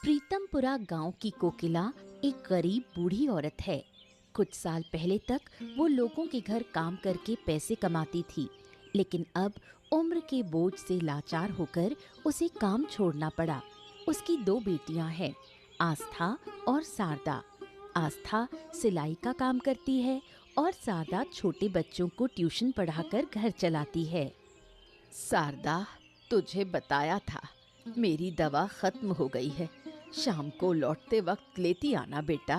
प्रीतमपुरा गांव की कोकिला एक गरीब बूढ़ी औरत है। कुछ साल पहले तक वो लोगों के घर काम करके पैसे कमाती थी, लेकिन अब उम्र के बोझ से लाचार होकर उसे काम छोड़ना पड़ा। उसकी दो बेटियां हैं, आस्था और शारदा। आस्था सिलाई का काम करती है और शारदा छोटे बच्चों को ट्यूशन पढ़ाकर घर चलाती है। शारदा, तुझे बताया था, मेरी दवा खत्म हो गई है। शाम को लौटते वक्त लेती आना बेटा।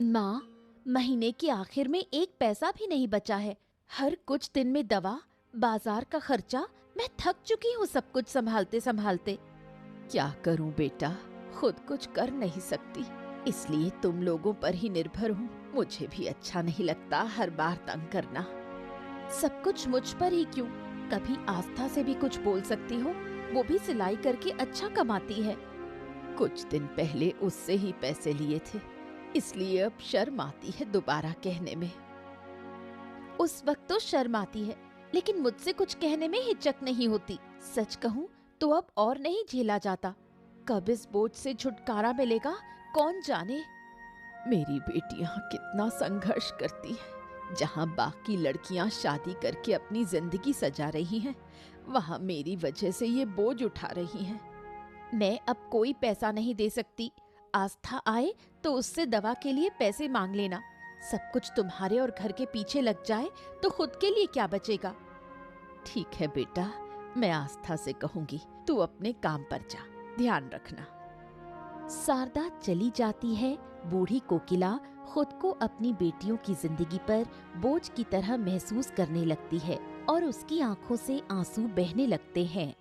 माँ, महीने के आखिर में एक पैसा भी नहीं बचा है। हर कुछ दिन में दवा, बाजार का खर्चा, मैं थक चुकी हूँ सब कुछ संभालते संभालते। क्या करूँ बेटा, खुद कुछ कर नहीं सकती, इसलिए तुम लोगों पर ही निर्भर हूँ। मुझे भी अच्छा नहीं लगता हर बार तंग करना। सब कुछ मुझ पर ही क्यों? कभी आस्था से भी कुछ बोल सकती हो, वो भी सिलाई करके अच्छा कमाती है। कुछ दिन पहले उससे ही पैसे लिए थे, इसलिए अब शर्म आती है दोबारा कहने में। उस वक्त तो शर्म आती है, लेकिन मुझसे कुछ कहने में हिचक नहीं होती। सच कहूँ तो अब और नहीं झेला जाता। कब इस बोझ से छुटकारा मिलेगा कौन जाने। मेरी बेटियां कितना संघर्ष करती हैं। जहाँ बाकी लड़कियां शादी करके अपनी जिंदगी सजा रही हैं, वहाँ मेरी वजह से ये बोझ उठा रही हैं। मैं अब कोई पैसा नहीं दे सकती। आस्था आए तो उससे दवा के लिए पैसे मांग लेना। सब कुछ तुम्हारे और घर के पीछे लग जाए तो खुद के लिए क्या बचेगा? ठीक है बेटा, मैं आस्था से कहूंगी, तू अपने काम पर जा, ध्यान रखना। शारदा चली जाती है। बूढ़ी कोकिला खुद को अपनी बेटियों की जिंदगी पर बोझ की तरह महसूस करने लगती है और उसकी आंखों से आंसू बहने लगते हैं।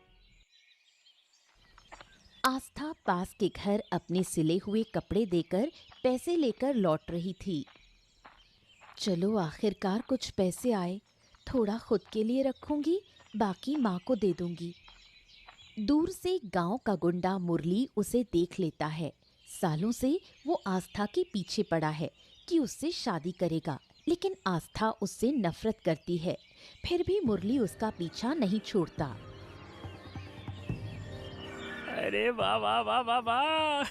आस्था पास के घर अपने सिले हुए कपड़े देकर पैसे लेकर लौट रही थी। चलो, आखिरकार कुछ पैसे आए। थोड़ा खुद के लिए रखूंगी, बाकी माँ को दे दूंगी। दूर से गांव का गुंडा मुरली उसे देख लेता है। सालों से वो आस्था के पीछे पड़ा है कि उससे शादी करेगा, लेकिन आस्था उससे नफरत करती है। फिर भी मुरली उसका पीछा नहीं छोड़ता। अरे वाह वाह वाह वाह वाह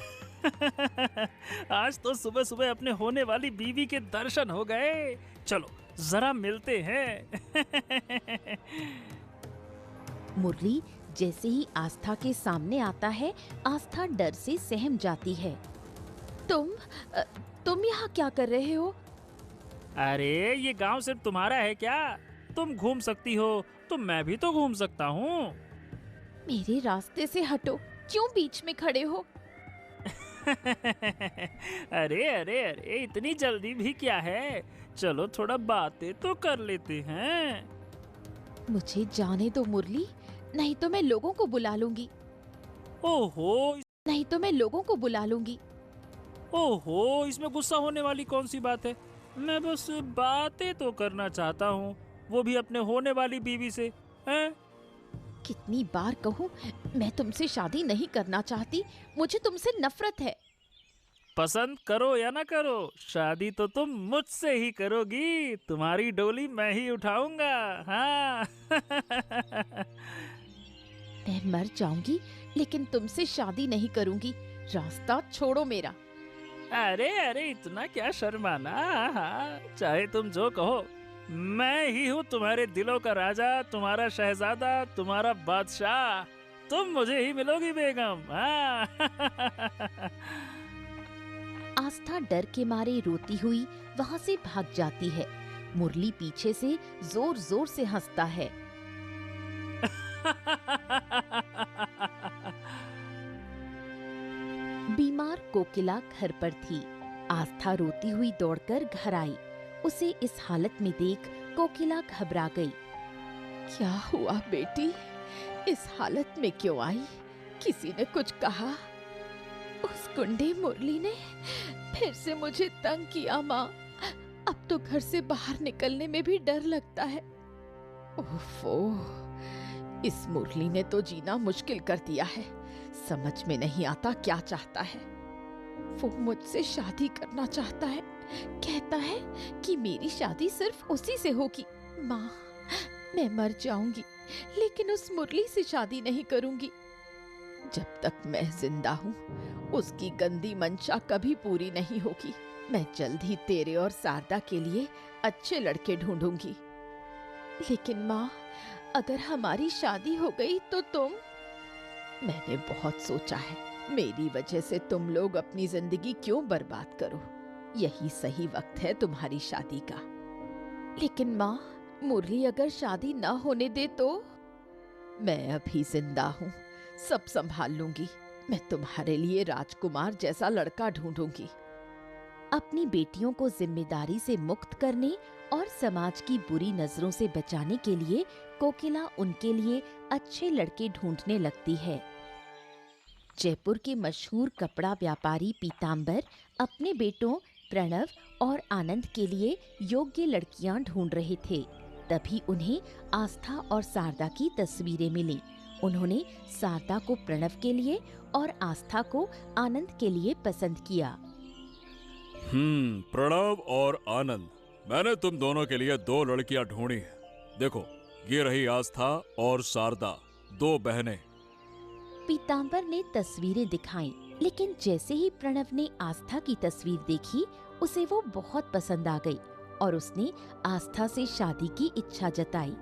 आज तो सुबह सुबह अपने होने वाली बीवी के दर्शन हो गए। चलो जरा मिलते हैं। मुरली जैसे ही आस्था के सामने आता है, आस्था डर से सहम जाती है। तुम यहाँ क्या कर रहे हो? अरे ये गांव सिर्फ तुम्हारा है क्या? तुम घूम सकती हो तो मैं भी तो घूम सकता हूँ। मेरे रास्ते से हटो, क्यों बीच में खड़े हो? अरे अरे अरे इतनी जल्दी भी क्या है, चलो थोड़ा बातें तो कर लेते हैं। मुझे जाने दो मुरली, नहीं तो मैं लोगों को बुला लूंगी। ओहो नहीं तो मैं लोगों को बुला लूंगी। ओहो, इसमें गुस्सा होने वाली कौन सी बात है? मैं बस बातें तो करना चाहता हूँ, वो भी अपने होने वाली बीवी से। हैं? कितनी बार कहूँ, मैं तुमसे शादी नहीं करना चाहती। मुझे तुमसे नफरत है। पसंद करो या ना करो, शादी तो तुम मुझसे ही करोगी। तुम्हारी डोली मैं ही उठाऊंगा। हाँ। मैं मर जाऊंगी, लेकिन तुमसे शादी नहीं करूंगी। रास्ता छोड़ो मेरा। अरे अरे इतना क्या शर्माना। हाँ, चाहे तुम जो कहो, मैं ही हूँ तुम्हारे दिलों का राजा, तुम्हारा शहजादा, तुम्हारा बादशाह। तुम मुझे ही मिलोगी बेगम। हाँ। आस्था डर के मारे रोती हुई वहां से भाग जाती है। मुरली पीछे से जोर जोर से हंसता है। बीमार कोकिला घर पर थी। आस्था रोती हुई दौड़कर घर आई। उसे इस हालत में देख कोकिला घबरा गई। क्या हुआ बेटी? इस हालत में क्यों आई? किसी ने कुछ कहा? उस गुंडे मुरली ने फिर से मुझे तंग किया माँ। अब तो घर से बाहर निकलने में भी डर लगता है। ओफो, इस मुरली ने तो जीना मुश्किल कर दिया है। समझ में नहीं आता क्या चाहता है। वो मुझसे शादी करना चाहता है, कहता है कि मेरी शादी सिर्फ उसी से होगी। माँ, मैं मर जाऊंगी, लेकिन उस मुरली से शादी नहीं करूंगी। जब तक मैं जिंदा हूँ उसकी गंदी मंशा कभी पूरी नहीं होगी। मैं जल्द ही तेरे और शारदा के लिए अच्छे लड़के ढूंढूंगी। लेकिन माँ, अगर हमारी शादी हो गई तो तुम? मैंने बहुत सोचा है, मेरी वजह से तुम लोग अपनी जिंदगी क्यों बर्बाद करो। यही सही वक्त है तुम्हारी शादी का। लेकिन माँ, मुरली अगर शादी ना होने दे तो? मैं अभी जिंदा हूँ, सब संभाल लूंगी। मैं तुम्हारे लिए राजकुमार जैसा लड़का ढूंढूंगी। अपनी बेटियों को जिम्मेदारी से मुक्त करने और समाज की बुरी नजरों से बचाने के लिए कोकिला उनके लिए अच्छे लड़के ढूंढने लगती है। जयपुर के मशहूर कपड़ा व्यापारी पीतांबर अपने बेटों प्रणव और आनंद के लिए योग्य लड़कियां ढूंढ रहे थे। तभी उन्हें आस्था और शारदा की तस्वीरें मिली। उन्होंने शारदा को प्रणव के लिए और आस्था को आनंद के लिए पसंद किया। प्रणव और आनंद, मैंने तुम दोनों के लिए 2 लड़कियां ढूंढी हैं। देखो, ये रही आस्था और शारदा, 2 बहनें। पीतांबर ने तस्वीरें दिखाईं, लेकिन जैसे ही प्रणव ने आस्था की तस्वीर देखी, उसे वो बहुत पसंद आ गई और उसने आस्था से शादी की इच्छा जताई।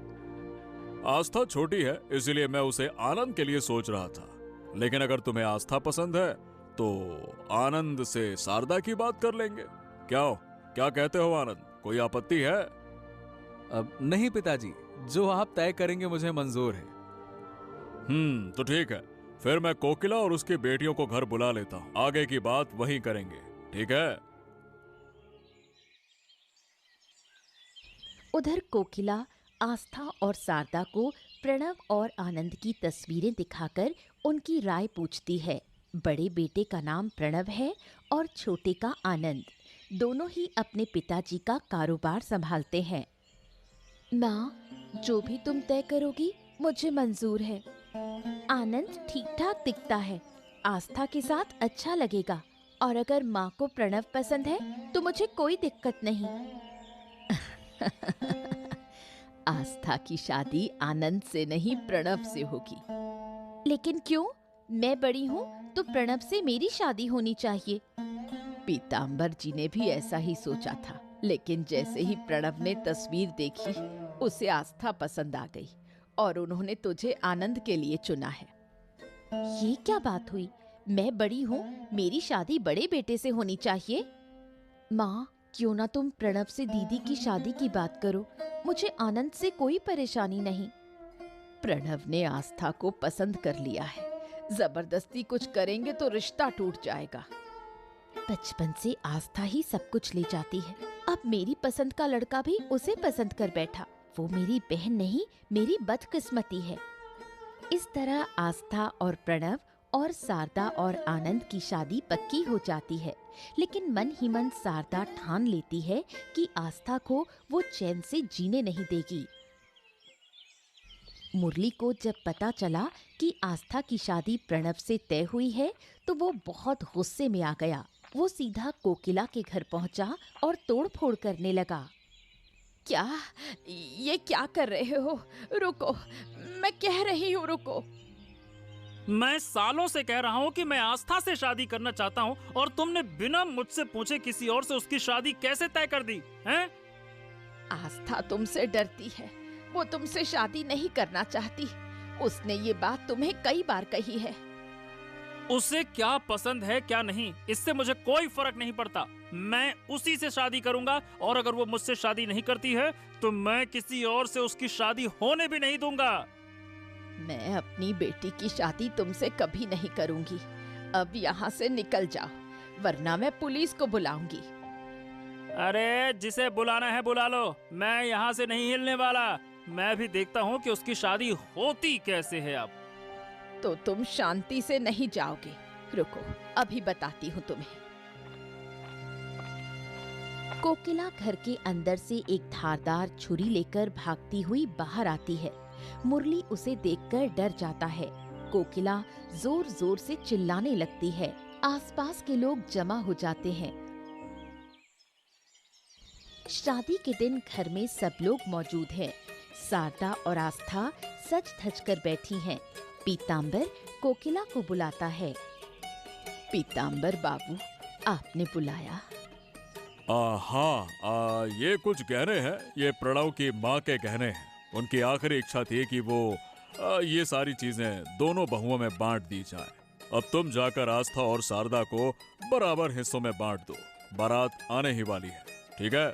आस्था छोटी है, इसलिए मैं उसे आनंद के लिए सोच रहा था। लेकिन अगर तुम्हें आस्था पसंद है तो आनंद से शारदा की बात कर लेंगे। क्या कहते हो आनंद, कोई आपत्ति है? अब नहीं पिताजी, जो आप तय करेंगे मुझे मंजूर है। तो ठीक है, फिर मैं कोकिला और उसकी बेटियों को घर बुला लेता हूँ। आगे की बात वहीं करेंगे, ठीक है? उधर कोकिला आस्था और शारदा को प्रणव और आनंद की तस्वीरें दिखाकर उनकी राय पूछती है। बड़े बेटे का नाम प्रणव है और छोटे का आनंद। दोनों ही अपने पिताजी का कारोबार संभालते हैं। माँ, जो भी तुम तय करोगी मुझे मंजूर है। आनंद ठीक ठाक दिखता है, आस्था के साथ अच्छा लगेगा, और अगर माँ को प्रणव पसंद है तो मुझे कोई दिक्कत नहीं। आस्था की शादी आनंद से नहीं प्रणव से होगी। लेकिन क्यों? मैं बड़ी हूँ तो प्रणव से मेरी शादी होनी चाहिए। पीतांबर जी ने भी ऐसा ही सोचा था, लेकिन जैसे ही प्रणव ने तस्वीर देखी, उसे आस्था पसंद आ गई और उन्होंने तुझे आनंद के लिए चुना है। ये क्या बात हुई? मैं बड़ी हूँ, मेरी शादी बड़े बेटे से होनी चाहिए। माँ, क्यों ना तुम प्रणव से दीदी की शादी की बात करो, मुझे आनंद से कोई परेशानी नहीं। प्रणव ने आस्था को पसंद कर लिया है, जबरदस्ती कुछ करेंगे तो रिश्ता टूट जाएगा। बचपन से आस्था ही सब कुछ ले जाती है, अब मेरी पसंद का लड़का भी उसे पसंद कर बैठा। वो मेरी बहन नहीं, मेरी बदकिस्मती है। इस तरह आस्था और प्रणव और शारदा और आनंद की शादी पक्की हो जाती है। लेकिन मन ही मन शारदा ठान लेती है कि आस्था को वो चैन से जीने नहीं देगी। मुरली को जब पता चला कि आस्था की शादी प्रणव से तय हुई है तो वो बहुत गुस्से में आ गया। वो सीधा कोकिला के घर पहुंचा और तोड़फोड़ करने लगा। क्या? ये क्या कर रहे हो? रुको, मैं कह रही हूँ रुको। मैं सालों से कह रहा हूँ कि मैं आस्था से शादी करना चाहता हूँ और तुमने बिना मुझसे पूछे किसी और से उसकी शादी कैसे तय कर दी हैं? आस्था तुमसे डरती है, वो तुमसे शादी नहीं करना चाहती। उसने ये बात तुम्हें कई बार कही है। उसे क्या पसंद है क्या नहीं, इससे मुझे कोई फर्क नहीं पड़ता। मैं उसी से शादी करूंगा और अगर वो मुझसे शादी नहीं करती है तो मैं किसी और से उसकी शादी होने भी नहीं दूंगा। मैं अपनी बेटी की शादी तुमसे कभी नहीं करूंगी। अब यहाँ से निकल जाओ, वरना मैं पुलिस को बुलाऊंगी। अरे जिसे बुलाना है बुला लो, मैं यहाँ से नहीं हिलने वाला। मैं भी देखता हूँ कि उसकी शादी होती कैसे है। अब तो तुम शांति से नहीं जाओगे। रुको, अभी बताती हूँ तुम्हें। कोकिला घर के अंदर से एक धारदार छुरी लेकर भागती हुई बाहर आती है। मुरली उसे देखकर डर जाता है। कोकिला जोर जोर से चिल्लाने लगती है। आसपास के लोग जमा हो जाते हैं। शादी के दिन घर में सब लोग मौजूद हैं। शारदा और आस्था सज धज कर बैठी हैं। पीताम्बर कोकिला को बुलाता है। पीताम्बर बाबू, आपने बुलाया? हाँ, ये कुछ गहने हैं। ये प्रणव की माँ के गहने हैं। उनकी आखिरी इच्छा थी कि वो ये सारी चीजें दोनों बहुओं में बांट दी जाए। अब तुम जाकर आस्था और शारदा को बराबर हिस्सों में बांट दो। बारात आने ही वाली है, ठीक है?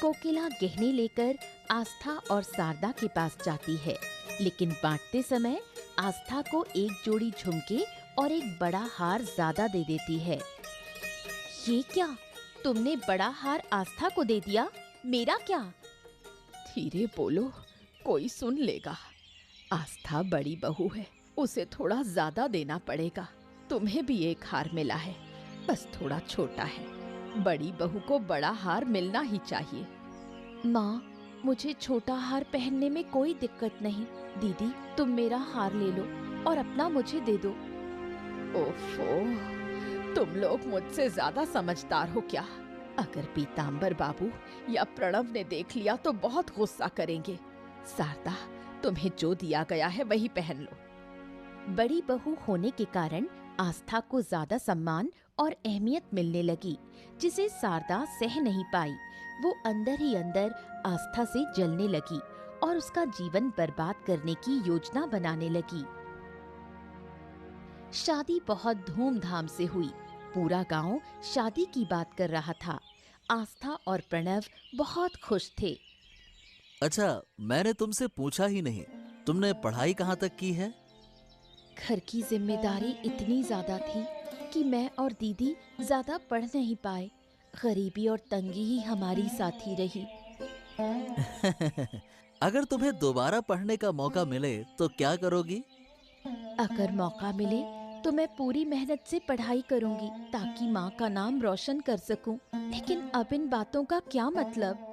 कोकिला गहने लेकर आस्था और शारदा के पास जाती है, लेकिन बांटते समय आस्था को एक जोड़ी झुमके और एक बड़ा हार ज्यादा दे देती है। ये क्या? तुमने बड़ा हार आस्था को दे दिया, मेरा क्या? धीरे बोलो, कोई सुन लेगा। आस्था बड़ी बहू है, उसे थोड़ा ज्यादा देना पड़ेगा। तुम्हें भी एक हार मिला है, बस थोड़ा छोटा है। बड़ी बहू को बड़ा हार मिलना ही चाहिए। माँ, मुझे छोटा हार पहनने में कोई दिक्कत नहीं। दीदी, तुम मेरा हार ले लो और अपना मुझे दे दो। ओफो, तुम लोग मुझसे ज्यादा समझदार हो क्या? अगर पीताम्बर बाबू या प्रणव ने देख लिया तो बहुत गुस्सा करेंगे। शारदा, तुम्हें जो दिया गया है वही पहन लो। बड़ी बहू होने के कारण आस्था को ज्यादा सम्मान और अहमियत मिलने लगी, जिसे शारदा सह नहीं पाई। वो अंदर ही अंदर आस्था से जलने लगी और उसका जीवन बर्बाद करने की योजना बनाने लगी। शादी बहुत धूमधाम से हुई। पूरा गांव शादी की बात कर रहा था। आस्था और प्रणव बहुत खुश थे। अच्छा, मैंने तुमसे पूछा ही नहीं, तुमने पढ़ाई कहाँ तक की है? घर की जिम्मेदारी इतनी ज्यादा थी कि मैं और दीदी ज्यादा पढ़ नहीं पाए। गरीबी और तंगी ही हमारी साथी रही। अगर तुम्हें दोबारा पढ़ने का मौका मिले तो क्या करोगी? अगर मौका मिले तो मैं पूरी मेहनत से पढ़ाई करूंगी ताकि माँ का नाम रोशन कर सकूं। लेकिन अब इन बातों का क्या मतलब?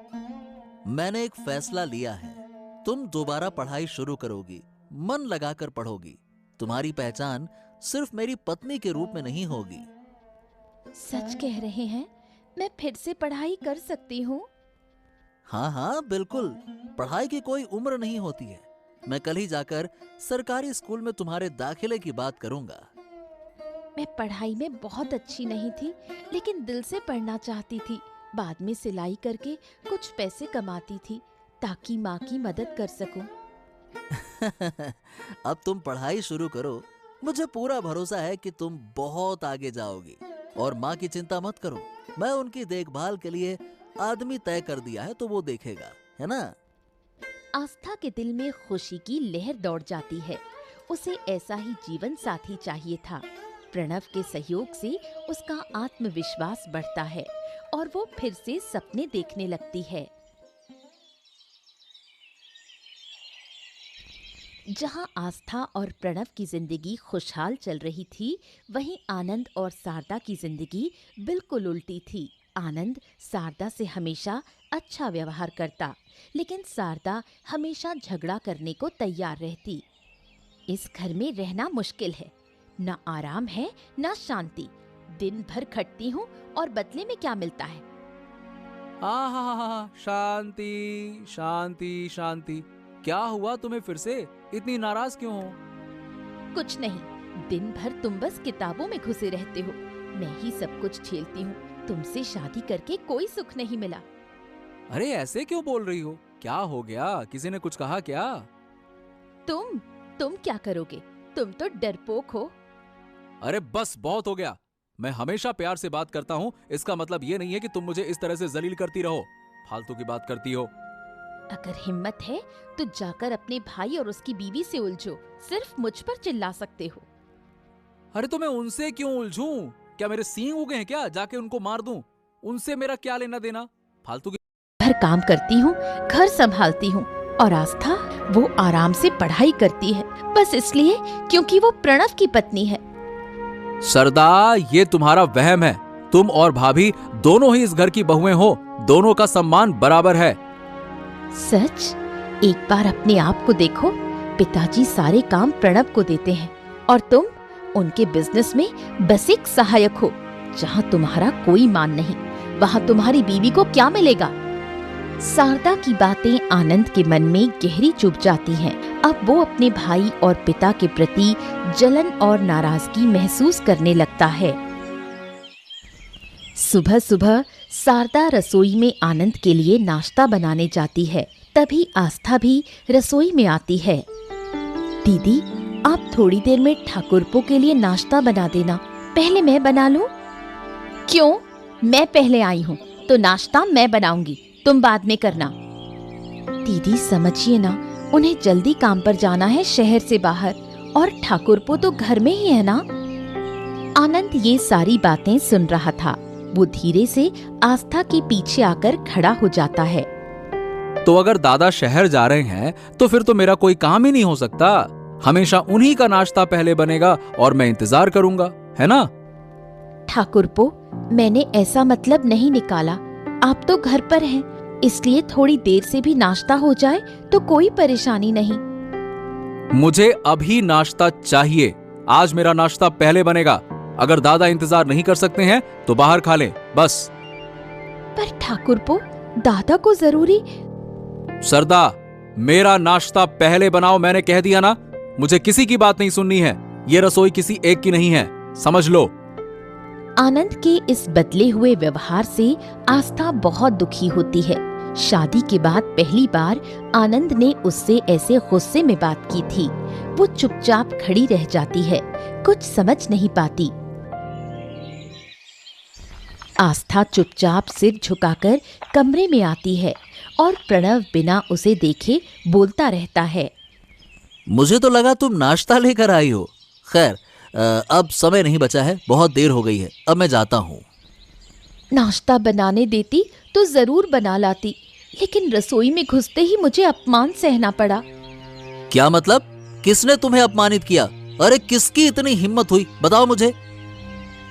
मैंने एक फैसला लिया है। तुम दोबारा पढ़ाई शुरू करोगी, मन लगाकर पढ़ोगी। तुम्हारी पहचान सिर्फ मेरी पत्नी के रूप में नहीं होगी। सच कह रहे हैं? मैं फिर से पढ़ाई कर सकती हूँ? हाँ हाँ, बिल्कुल। पढ़ाई की कोई उम्र नहीं होती है। मैं कल ही जाकर सरकारी स्कूल में तुम्हारे दाखिले की बात करूंगा। मैं पढ़ाई में बहुत अच्छी नहीं थी, लेकिन दिल से पढ़ना चाहती थी। बाद में सिलाई करके कुछ पैसे कमाती थी ताकि माँ की मदद कर सकूं। अब तुम पढ़ाई शुरू करो। मुझे पूरा भरोसा है कि तुम बहुत आगे जाओगी। और माँ की चिंता मत करो, मैं उनकी देखभाल के लिए आदमी तय कर दिया है, तो वो देखेगा, है ना? आस्था के दिल में खुशी की लहर दौड़ जाती है। उसे ऐसा ही जीवन साथी चाहिए था। प्रणव के सहयोग से उसका आत्मविश्वास बढ़ता है और वो फिर से सपने देखने लगती है। जहां आस्था और प्रणव की जिंदगी खुशहाल चल रही थी, वहीं आनंद और शारदा की जिंदगी बिल्कुल उल्टी थी। आनंद शारदा से हमेशा अच्छा व्यवहार करता, लेकिन शारदा हमेशा झगड़ा करने को तैयार रहती। इस घर में रहना मुश्किल है, न आराम है न शांति। दिन भर खटती हूँ और बदले में क्या मिलता है? हाँ, शांति शांति शांति। क्या हुआ तुम्हें? फिर से इतनी नाराज क्यों हो? कुछ नहीं, दिन भर तुम बस किताबों में घुसे रहते हो। मैं ही सब कुछ झेलती हूँ। तुमसे शादी करके कोई सुख नहीं मिला। अरे ऐसे क्यों बोल रही हो? क्या हो गया? किसी ने कुछ कहा क्या? तुम क्या करोगे? तुम तो डरपोक हो। अरे बस, बहुत हो गया। मैं हमेशा प्यार से बात करता हूँ, इसका मतलब ये नहीं है कि तुम मुझे इस तरह से जलील करती रहो। फालतू की बात करती हो। अगर हिम्मत है तो जाकर अपने भाई और उसकी बीवी से उलझो। सिर्फ मुझ पर चिल्ला सकते हो। अरे तो मैं उनसे क्यों उलझूं? क्या मेरे सींग उगे हैं क्या? जाके उनको मार दूं? उनसे मेरा क्या लेना देना? फालतू की। घर काम करती हूँ, घर संभालती हूँ, और आस्था वो आराम से पढ़ाई करती है, बस इसलिए क्योंकि वो प्रणव की पत्नी है। सरदा, ये तुम्हारा वहम है। तुम और भाभी दोनों ही इस घर की बहुएं हो। दोनों का सम्मान बराबर है। सच? एक बार अपने आप को देखो। पिताजी सारे काम प्रणव को देते हैं और तुम उनके बिजनेस में बस एक सहायक हो। जहाँ तुम्हारा कोई मान नहीं, वहाँ तुम्हारी बीवी को क्या मिलेगा? शारदा की बातें आनंद के मन में गहरी चुभ जाती हैं। अब वो अपने भाई और पिता के प्रति जलन और नाराजगी महसूस करने लगता है। सुबह सुबह शारदा रसोई में आनंद के लिए नाश्ता बनाने जाती है। तभी आस्था भी रसोई में आती है। दीदी, आप थोड़ी देर में ठाकुरपो के लिए नाश्ता बना देना, पहले मैं बना लूं? क्यों? मैं पहले आई हूँ तो नाश्ता मैं बनाऊंगी, तुम बाद में करना। दीदी समझिए ना, उन्हें जल्दी काम पर जाना है शहर से बाहर, और ठाकुरपो तो घर में ही है ना। आनंद ये सारी बातें सुन रहा था। वो धीरे से आस्था के पीछे आकर खड़ा हो जाता है। तो अगर दादा शहर जा रहे हैं तो फिर तो मेरा कोई काम ही नहीं हो सकता। हमेशा उन्हीं का नाश्ता पहले बनेगा और मैं इंतजार करूंगा, है ना? ठाकुरपो, मैंने ऐसा मतलब नहीं निकाला। आप तो घर पर हैं, इसलिए थोड़ी देर से भी नाश्ता हो जाए तो कोई परेशानी नहीं। मुझे अभी नाश्ता चाहिए। आज मेरा नाश्ता पहले बनेगा। अगर दादा इंतजार नहीं कर सकते हैं तो बाहर खा लें, बस। पर ठाकुरपो, दादा को जरूरी। सरदा, मेरा नाश्ता पहले बनाओ, मैंने कह दिया ना। मुझे किसी की बात नहीं सुननी है। ये रसोई किसी एक की नहीं है, समझ लो। आनंद के इस बदले हुए व्यवहार से आस्था बहुत दुखी होती है। शादी के बाद पहली बार आनंद ने उससे ऐसे गुस्से में बात की थी। वो चुपचाप खड़ी रह जाती है, कुछ समझ नहीं पाती। आस्था चुपचाप सिर झुकाकर कमरे में आती है और प्रणव बिना उसे देखे बोलता रहता है। मुझे तो लगा तुम नाश्ता लेकर आई हो। खैर, अब समय नहीं बचा है, बहुत देर हो गई है। अब मैं जाता हूँ। नाश्ता बनाने देती तो जरूर बना लाती, लेकिन रसोई में घुसते ही मुझे अपमान सहना पड़ा। क्या मतलब? किसने तुम्हें अपमानित किया? अरे किसकी इतनी हिम्मत हुई, बताओ मुझे।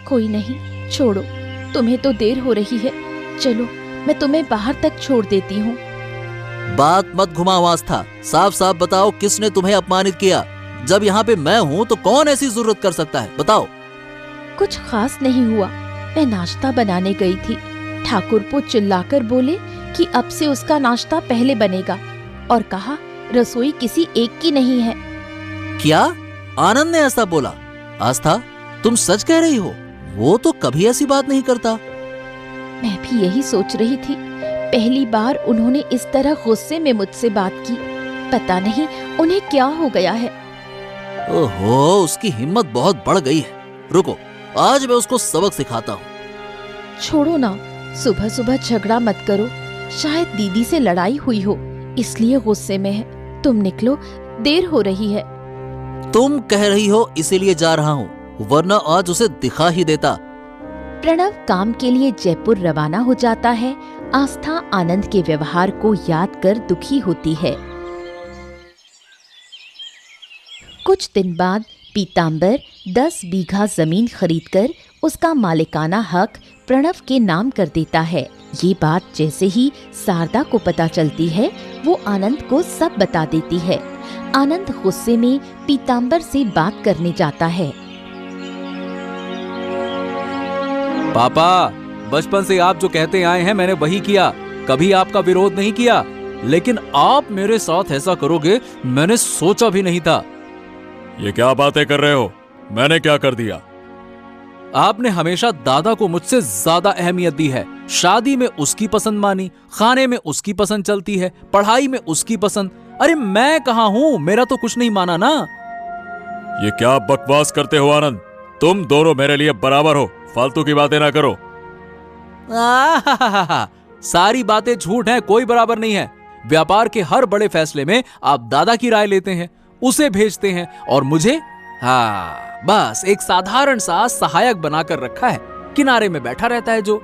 कोई नहीं, छोड़ो, तुम्हें तो देर हो रही है। चलो, मैं तुम्हें बाहर तक छोड़ देती हूँ। बात मत घुमाओ आस्था, साफ साफ बताओ किसने तुम्हें अपमानित किया। जब यहाँ पे मैं हूँ तो कौन ऐसी जरूरत कर सकता है, बताओ। कुछ खास नहीं हुआ। मैं नाश्ता बनाने गई थी। ठाकुरपो चिल्लाकर बोले कि अब से उसका नाश्ता पहले बनेगा, और कहा रसोई किसी एक की नहीं है। क्या? आनंद ने ऐसा बोला? आस्था, तुम सच कह रही हो? वो तो कभी ऐसी बात नहीं करता। मैं भी यही सोच रही थी। पहली बार उन्होंने इस तरह गुस्से में मुझसे बात की। पता नहीं उन्हें क्या हो गया है। ओहो, उसकी हिम्मत बहुत बढ़ गई है। रुको, आज मैं उसको सबक सिखाता हूँ। छोड़ो ना, सुबह सुबह झगड़ा मत करो। शायद दीदी से लड़ाई हुई हो, इसलिए गुस्से में है। तुम निकलो, देर हो रही है। तुम कह रही हो इसीलिए जा रहा हूँ, वरना आज उसे दिखा ही देता। प्रणव काम के लिए जयपुर रवाना हो जाता है। आस्था आनंद के व्यवहार को याद कर दुखी होती है। कुछ दिन बाद पीतांबर 10 बीघा जमीन खरीदकर उसका मालिकाना हक प्रणव के नाम कर देता है। ये बात जैसे ही शारदा को पता चलती है, वो आनंद को सब बता देती है। आनंद गुस्से में पीतांबर से बात करने जाता है। पापा, बचपन से आप जो कहते आए हैं मैंने वही किया, कभी आपका विरोध नहीं किया, लेकिन आप मेरे साथ ऐसा करोगे मैंने सोचा भी नहीं था। ये क्या बातें कर रहे हो? मैंने क्या कर दिया? आपने हमेशा दादा को मुझसे ज्यादा अहमियत दी है। शादी में उसकी पसंद मानी, खाने में उसकी पसंद चलती है, पढ़ाई में उसकी पसंद। अरे मैं कहाँ हूँ, मेरा तो कुछ नहीं माना ना। ये क्या बकवास करते हो आनंद? तुम दोनों मेरे लिए बराबर हो, फालतू की बातें ना करो। सारी बातें झूठ हैं, कोई बराबर नहीं है। व्यापार के हर बड़े फैसले में आप दादा की राय लेते हैं, उसे भेजते हैं, और मुझे बस एक साधारण सा सहायक बनाकर रखा है, किनारे में बैठा रहता है जो।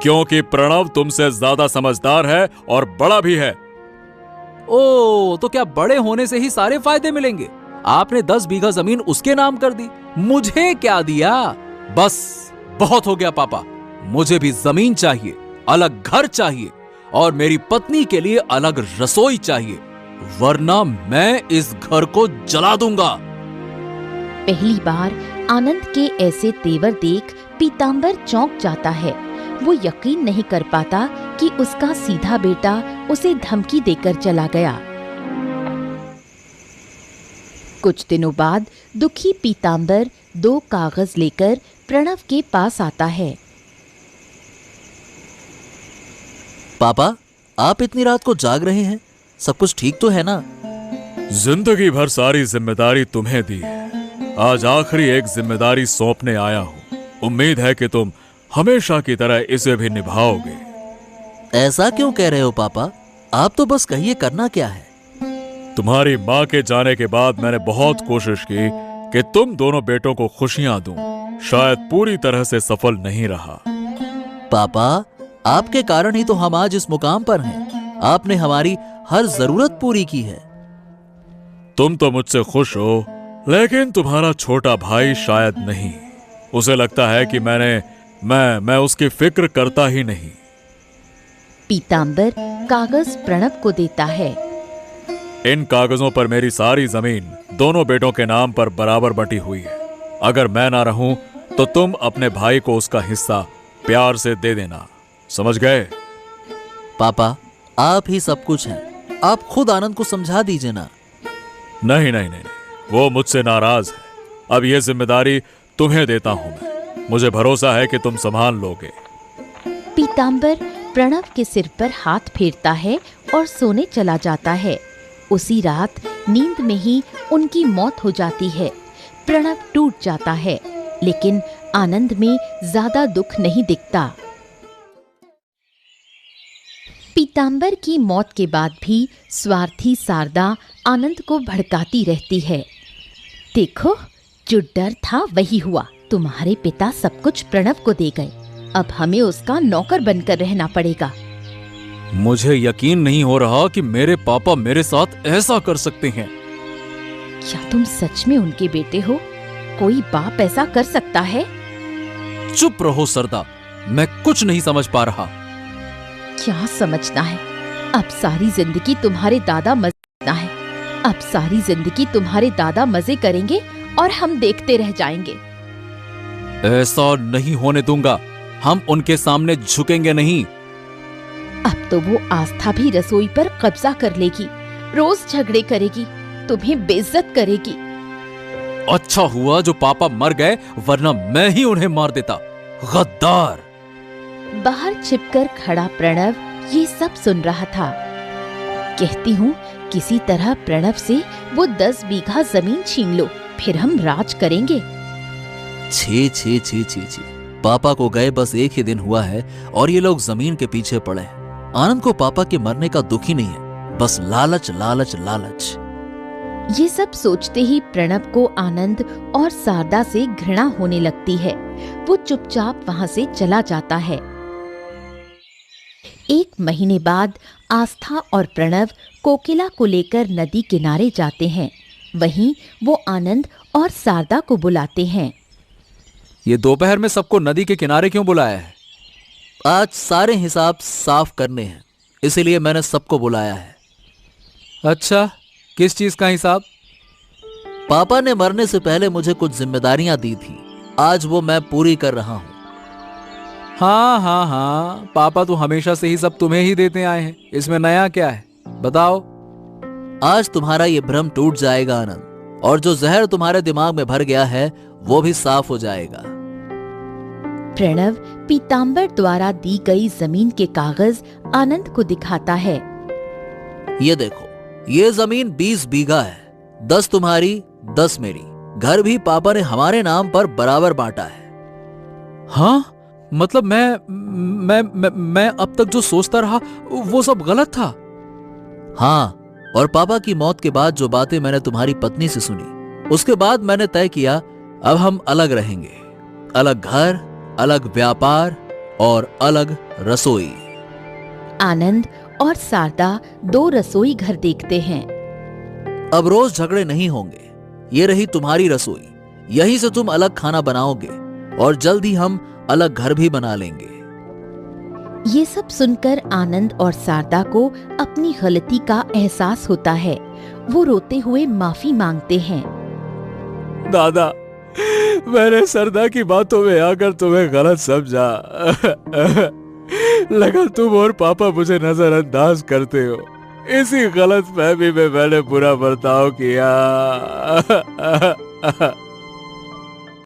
क्योंकि प्रणव तुमसे ज्यादा समझदार है और बड़ा भी है। ओ, तो क्या बड़े होने से ही सारे फायदे मिलेंगे? आपने 10 बीघा जमीन उसके नाम कर दी, मुझे क्या दिया? बस बहुत हो गया पापा, मुझे भी जमीन चाहिए, अलग घर चाहिए, और मेरी पत्नी के लिए अलग रसोई चाहिए, वरना मैं इस घर को जला दूंगा। पहली बार आनंद के ऐसे तेवर देख पीतांबर चौंक जाता है। वो यकीन नहीं कर पाता कि उसका सीधा बेटा उसे धमकी देकर चला गया। कुछ दिनों बाद दुखी पीताम्बर 2 कागज लेकर प्रणव के पास आता है। पापा, आप इतनी रात को जाग रहे हैं, सब कुछ ठीक तो है ना? जिंदगी भर सारी जिम्मेदारी तुम्हें दी है, आज आखिरी एक जिम्मेदारी सौंपने आया हूँ। उम्मीद है कि तुम हमेशा की तरह इसे भी निभाओगे। ऐसा क्यों कह रहे हो पापा? आप तो बस कहिए, करना क्या है? तुम्हारी माँ के जाने के बाद मैंने बहुत कोशिश की कि तुम दोनों बेटों को खुशियां दूं। शायद पूरी तरह से सफल नहीं रहा। पापा, आपके कारण ही तो हम आज इस मुकाम पर हैं। आपने हमारी हर जरूरत पूरी की है। तुम तो मुझसे खुश हो, लेकिन तुम्हारा छोटा भाई शायद नहीं। उसे लगता है कि मैं उसकी फिक्र करता ही नहीं। पीताम्बर कागज प्रणव को देता है। इन कागजों पर मेरी सारी जमीन दोनों बेटों के नाम पर बराबर बंटी हुई है। अगर मैं ना रहूं तो तुम अपने भाई को उसका हिस्सा प्यार से दे देना, समझ गए? पापा, आप ही सब कुछ हैं। आप खुद आनंद को समझा दीजिए ना। नहीं नहीं नहीं, वो मुझसे नाराज है। अब यह जिम्मेदारी तुम्हें देता हूं मैं। मुझे भरोसा है कि तुम संभाल लोगे। पीताम्बर प्रणव के सिर पर हाथ फेरता है और सोने चला जाता है। उसी रात नींद में ही उनकी मौत हो जाती है। प्रणव टूट जाता है, लेकिन आनंद में ज्यादा दुख नहीं दिखता। पीताम्बर की मौत के बाद भी स्वार्थी शारदा आनंद को भड़काती रहती है। देखो, जो डर था वही हुआ। तुम्हारे पिता सब कुछ प्रणव को दे गए, अब हमें उसका नौकर बनकर रहना पड़ेगा। मुझे यकीन नहीं हो रहा कि मेरे पापा मेरे साथ ऐसा कर सकते हैं। क्या तुम सच में उनके बेटे हो? कोई बाप ऐसा कर सकता है? चुप रहो सरदा, मैं कुछ नहीं समझ पा रहा। क्या समझना है? अब सारी जिंदगी तुम्हारे दादा मजे है। अब सारी जिंदगी तुम्हारे दादा मजे करेंगे और हम देखते रह जाएंगे। ऐसा नहीं होने दूंगा। हम उनके सामने झुकेंगे नहीं। अब तो वो आस्था भी रसोई पर कब्जा कर लेगी, रोज झगड़े करेगी, तुम्हें बेइज्जत करेगी। अच्छा हुआ जो पापा मर गए, वरना मैं ही उन्हें मार देता। गद्दार! बाहर छिपकर खड़ा प्रणव ये सब सुन रहा था। कहती हूँ, किसी तरह प्रणव से वो 10 बीघा जमीन छीन लो, फिर हम राज करेंगे। छी छी छी छी छी। पापा को गए बस एक ही दिन हुआ है और ये लोग जमीन के पीछे पड़े हैं। आनंद को पापा के मरने का दुख ही नहीं है, बस लालच लालच लालच। ये सब सोचते ही प्रणव को आनंद और शारदा से घृणा होने लगती है। वो चुपचाप वहां से चला जाता है। 1 महीने बाद आस्था और प्रणव कोकिला को लेकर नदी किनारे जाते हैं। वहीं वो आनंद और शारदा को बुलाते हैं। ये दोपहर में सबको नदी के किनारे क्यों बुलाया है? आज सारे हिसाब साफ करने हैं, इसीलिए मैंने सबको बुलाया है। अच्छा, किस चीज का हिसाब? पापा ने मरने से पहले मुझे कुछ जिम्मेदारियां दी थी, आज वो मैं पूरी कर रहा हूं। हाँ, पापा तो हमेशा से ही सब तुम्हें ही देते आए हैं, इसमें नया क्या है, बताओ। आज तुम्हारा ये भ्रम टूट जाएगा आनंद, और जो जहर तुम्हारे दिमाग में भर गया है वो भी साफ हो जाएगा। प्रणव पीताम्बर द्वारा दी गई जमीन के कागज आनंद को दिखाता है। ये देखो, ये जमीन 20 बीघा है, 10 तुम्हारी 10 मेरी। घर भी पापा ने हमारे नाम पर बराबर बांटा है। हाँ, मतलब मैं अब तक जो सोचता रहा वो सब गलत था। हाँ, और पापा की मौत के बाद जो बातें मैंने तुम्हारी पत्नी से सुनी, उसके बाद मैंने तय किया अब हम अलग रहेंगे। अलग घर, अलग व्यापार और अलग रसोई। आनंद और शारदा 2 रसोई घर देखते हैं। अब रोज झगड़े नहीं होंगे। ये रही तुम्हारी रसोई, यहीं से तुम अलग खाना बनाओगे, और जल्द ही हम अलग घर भी बना लेंगे। ये सब सुनकर आनंद और शारदा को अपनी गलती का एहसास होता है। वो रोते हुए माफी मांगते हैं। दादा, मैंने सरदा की बातों में आकर तुम्हें गलत समझा। लगा तुम और पापा मुझे नजरअंदाज करते हो। इसी गलत फहमी में मैंने बुरा बर्ताव किया।